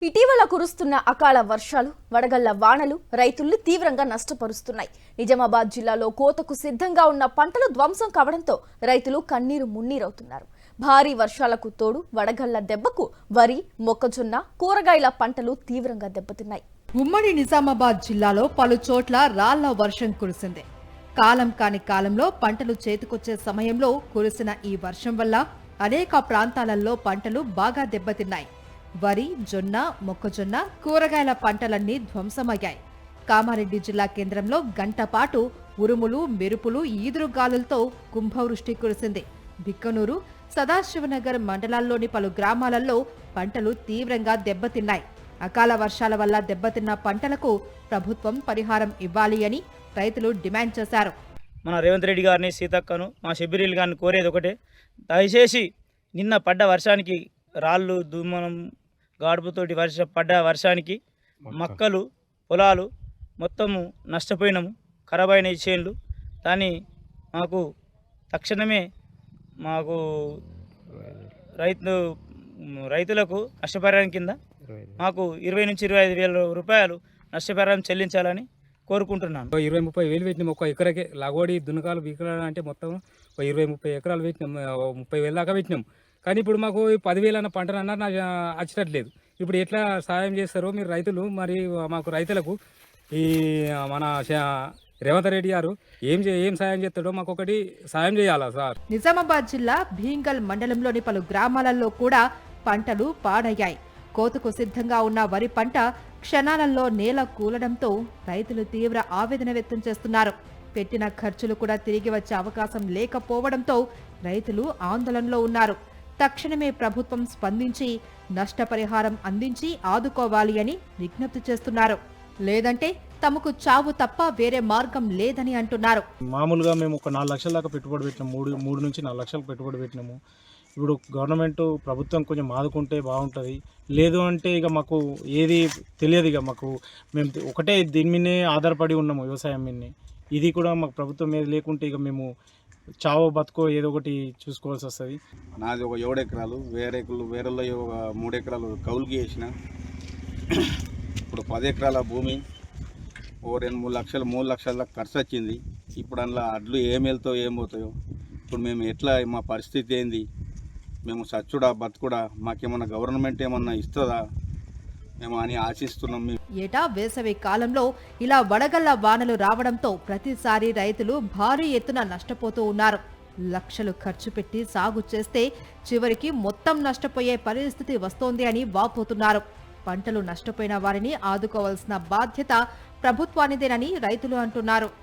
ఇటీవల కురుస్తున్న అకాల వర్షాలు, వడగళ్ల వానలు రైతుల్ని తీవ్రంగా నష్టపరుస్తున్నాయి. నిజామాబాద్ జిల్లాలో కోతకు సిద్ధంగా ఉన్న పంటలు ధ్వంసం కావడంతో రైతులు కన్నీరు మున్నీరవుతున్నారు. భారీ వర్షాలకు తోడు వడగళ్ల దెబ్బకు వరి, మొక్కజొన్న, కూరగాయల పంటలు తీవ్రంగా దెబ్బతిన్నాయి. ఉమ్మడి నిజామాబాద్ జిల్లాలో పలు చోట్ల రాళ్ల వర్షం కురిసింది. కాలం కాని కాలంలో పంటలు చేతికొచ్చే సమయంలో కురిసిన ఈ వర్షం వల్ల అనేక ప్రాంతాలలో పంటలు బాగా దెబ్బతిన్నాయి. వరి, జొన్న, మొక్కజొన్న, కూరగాయల పంటలన్నీ ధ్వంసమయ్యాయి. కామారెడ్డి జిల్లా కేంద్రంలో గంట పాటు ఉరుములు, మెరుపులు, ఈదురుగాలులతో కుంభవృష్టి కురిసింది. బిక్కనూరు, సదాశివనగర్ మండలాల్లోని పలు గ్రామాలలో పంటలు తీవ్రంగా దెబ్బతిన్నాయి. అకాల వర్షాల వల్ల దెబ్బతిన్న పంటలకు ప్రభుత్వం పరిహారం ఇవ్వాలి అని రైతులు డిమాండ్ చేశారు. మన రేవంత్ రెడ్డి గారిని, సీతక్కను, మా షబ్బీర్ గారిని కోరేది ఒకటే, దయచేసి నిన్న పడ్డ వర్షానికి రాళ్ళు, దుమ్మనం, గాడుపుతోటి పడ్డ వర్షానికి మొక్కలు, పొలాలు మొత్తము నష్టపోయినాము. ఖరాబ్ అయిన చేన్లు. దాన్ని మాకు తక్షణమే రైతులకు నష్టపరిహారం కింద మాకు 20 నుంచి 25 వేల రూపాయలు నష్టపరిహారం చెల్లించాలని కోరుకుంటున్నాను. 20-30 వేలు పెట్టినాం ఒక్క ఎకరకే. లాగోడి, దున్నకాలు, బీకలు అంటే మొత్తం 20-30 ఎకరాలు పెట్టినాం. 30 వేల దాకా పెట్టినాం. కానీ ఇప్పుడు మాకు 10,000 అన్న పంటనన్నా నాకు వచ్చేటట్లేదు. ఇప్పుడు ఎట్లా సాయం చేస్తారో మీరు రైతులు, మరి మాకు రైతులకు ఈ మన రేవంత్ రెడ్డి గారు ఏం సాయం చేస్తాడో మాకు ఒకటి సాయం చేయాలా సార్. నిజామాబాద్ జిల్లా భీంగల్ మండలంలోని పలు గ్రామాలలో కూడా పంటలు పాడయ్యాయి. కోతకు సిద్ధంగా ఉన్న వరి పంట క్షణాలలో నేల కూలడంతో రైతులు తీవ్ర ఆవేదన వ్యక్తం చేస్తున్నారు. పెట్టిన ఖర్చులు కూడా తిరిగి వచ్చే అవకాశం లేకపోవడంతో రైతులు ఆందోళనలో ఉన్నారు. తక్షణమే ప్రభుత్వం స్పందించి నష్టపరిహారం అందించి ఆదుకోవాలి అని విజ్ఞప్తి చేస్తున్నారు. లేదంటే తమకు చావు తప్ప వేరే మార్గం లేదని అంటున్నారు. మామూలుగా మేము ఒక 4 లక్షల దాకా పెట్టుబడి పెట్టినాము. 3 నుంచి 4 లక్షలు పెట్టుబడి పెట్టినాము. ఇప్పుడు గవర్నమెంట్, ప్రభుత్వం కొంచెం ఆదుకుంటే బాగుంటుంది. లేదు అంటే ఇక మాకు ఏది తెలియదు. ఇక మాకు మేము ఒకటే దీని మీదనే ఆధారపడి ఉన్నాము, వ్యవసాయం మీదనే. ఇది కూడా మాకు ప్రభుత్వం ఏది లేకుంటే ఇక మేము చావో బతుకో ఏదో ఒకటి చూసుకోవాల్సి వస్తుంది. నాది ఒక 7 ఎకరాలు, వేరేలో 3 ఎకరాలు కౌలుకి వేసిన. ఇప్పుడు 10 ఎకరాల భూమి ఓ 2-3 లక్షలు, 3 లక్షల దాకా ఖర్చు వచ్చింది. ఇప్పుడు అందులో అడ్లు ఏం వెళ్తాయో ఏం పోతాయో. ఇప్పుడు మేము ఎట్లా, మా పరిస్థితి ఏంది, మేము సచ్చుడా బతుకుడా, మాకేమన్నా గవర్నమెంట్ ఏమన్నా ఇస్తుందా మేము అని ఆశిస్తున్నాం. ఏటా వేసవి కాలంలో ఇలా వడగళ్ల వానలు రావడంతో ప్రతిసారి రైతులు భారీ ఎత్తున నష్టపోతూ ఉన్నారు. లక్షలు ఖర్చు పెట్టి సాగు చేస్తే చివరికి మొత్తం నష్టపోయే పరిస్థితి వస్తోంది అని వాపోతున్నారు. పంటలు నష్టపోయిన వారిని ఆదుకోవాల్సిన బాధ్యత ప్రభుత్వానిదేనని రైతులు అంటున్నారు.